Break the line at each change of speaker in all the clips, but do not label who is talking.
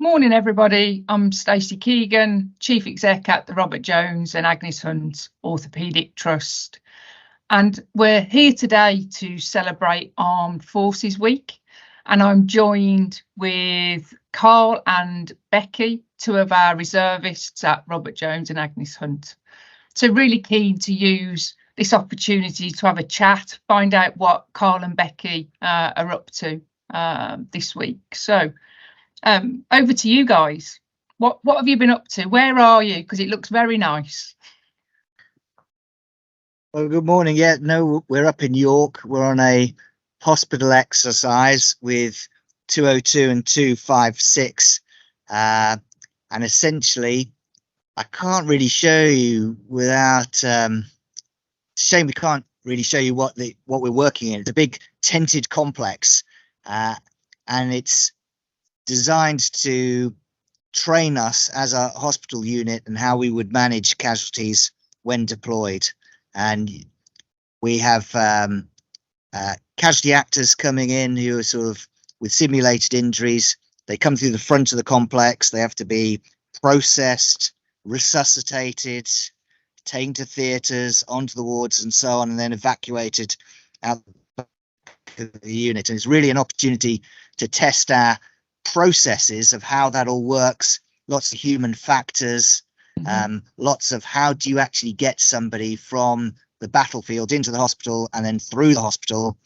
Morning, everybody. I'm Stacey Keegan, Chief Exec at the Robert Jones and Agnes Hunt Orthopaedic Trust. And we're here today to celebrate Armed Forces Week. And I'm joined with Carl and Becky, two of our reservists at Robert Jones and Agnes Hunt. So really keen to use this opportunity to have a chat, find out what Carl and Becky are up to this week. So over to you guys. What have you been up to? Where are you? Because it looks very nice.
Well, good morning. Yeah, no, we're up in York. We're on a hospital exercise with 202 and 256. And essentially, I can't really show you without. It's a shame we can't really show you what we're working in. It's a big tented complex, and it's designed to train us as a hospital unit and how we would manage casualties when deployed. And we have casualty actors coming in who are sort of with simulated injuries. They come through the front of the complex. They have to be processed, resuscitated, taken to theatres, onto the wards and so on, and then evacuated out of the unit. And it's really an opportunity to test our processes of how that all works, lots of human factors, lots of how do you actually get somebody from the battlefield into the hospital and then through the hospital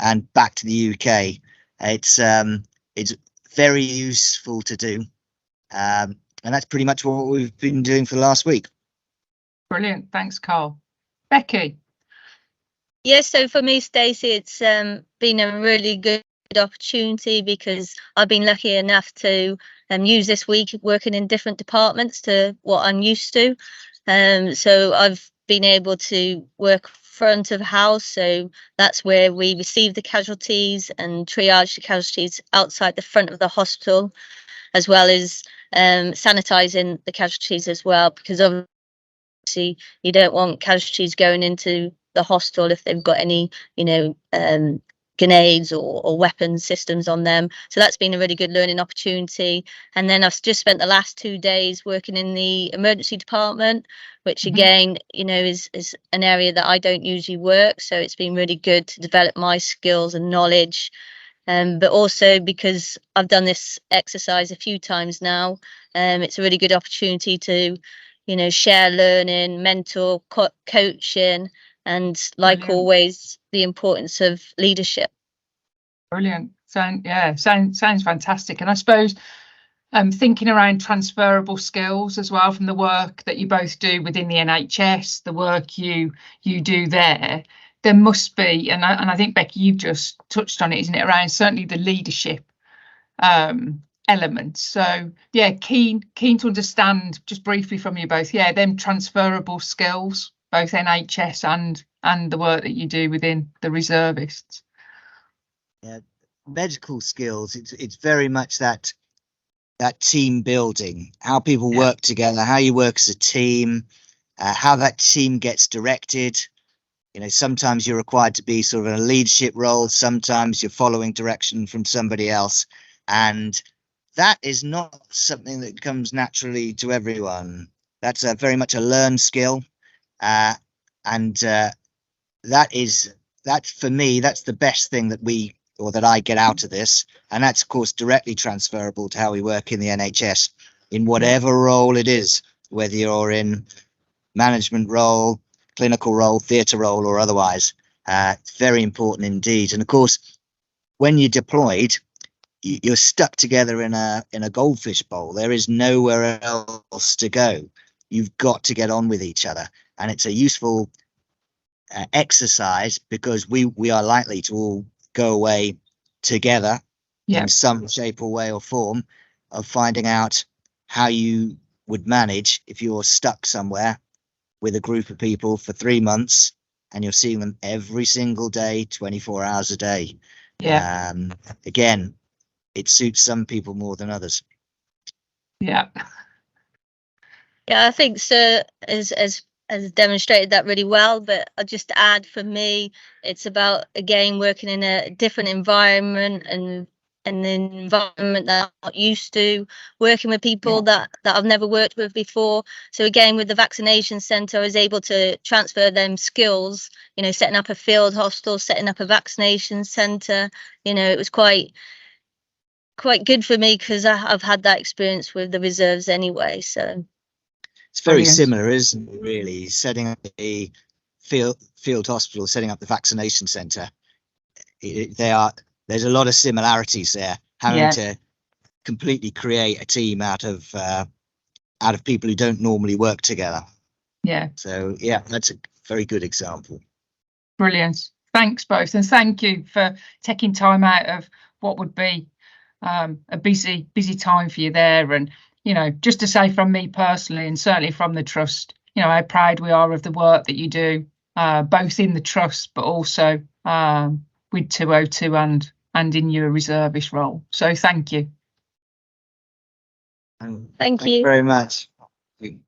and back to the UK. It's very useful to do, and that's pretty much what we've been doing for the last week.
Brilliant, thanks, Carl. Becky.
Yes, so for me, Stacey, it's been a really good opportunity because I've been lucky enough to use this week working in different departments to what I'm used to. So I've been able to work front of house, so that's where we receive the casualties and triage the casualties outside the front of the hospital, as well as sanitizing the casualties as well, because obviously you don't want casualties going into the hospital if they've got any grenades or weapon systems on them. So that's been a really good learning opportunity. And then I've just spent the last 2 days working in the emergency department, which again, is an area that I don't usually work. So it's been really good to develop my skills and knowledge. But also because I've done this exercise a few times now, it's a really good opportunity to, share learning, mentor, coaching, and like always, the importance of leadership.
Brilliant. Sounds fantastic. And I suppose thinking around transferable skills as well from the work that you both do within the NHS, the work you do there must be, and I think, Becky, you've just touched on it, isn't it, around certainly the leadership element. So yeah, keen to understand just briefly from you both, them transferable skills, both NHS and the work that you do within the reservists.
Yeah, medical skills, it's very much that team building, how people work together, how you work as a team, how that team gets directed. Sometimes you're required to be sort of in a leadership role, sometimes you're following direction from somebody else, and that is not something that comes naturally to everyone. That's very much a learned skill, and that for me, that's the best thing that I get out of this. And that's, of course, directly transferable to how we work in the NHS in whatever role it is, whether you're in management role, clinical role, theatre role, or otherwise. It's very important indeed. And of course, when you're deployed, you're stuck together in a goldfish bowl. There is nowhere else to go. You've got to get on with each other. And it's a useful exercise because we are likely to all go away together in some shape or way or form, of finding out how you would manage if you're stuck somewhere with a group of people for 3 months and you're seeing them every single day, 24 hours a day. Again, it suits some people more than others.
I think Sir has demonstrated that really well, but I'll just add, for me, it's about, again, working in a different environment and an environment that I'm not used to, working with people that I've never worked with before. So again, with the vaccination centre, I was able to transfer them skills, you know, setting up a field hospital, setting up a vaccination centre. You know, it was quite good for me because I've had that experience with the reserves anyway. So
it's very
Brilliant.
similar, isn't it, really? Setting up the field hospital, setting up the vaccination centre. There's a lot of similarities there, having to completely create a team out of people who don't normally work together.
Yeah.
So yeah, that's a very good example.
Brilliant. Thanks both, and thank you for taking time out of what would be a busy time for you there. And you know, just to say from me personally, and certainly from the trust, you know, how proud we are of the work that you do, both in the trust but also with 202 and in your reservist role. So thank you.
thank you
very much.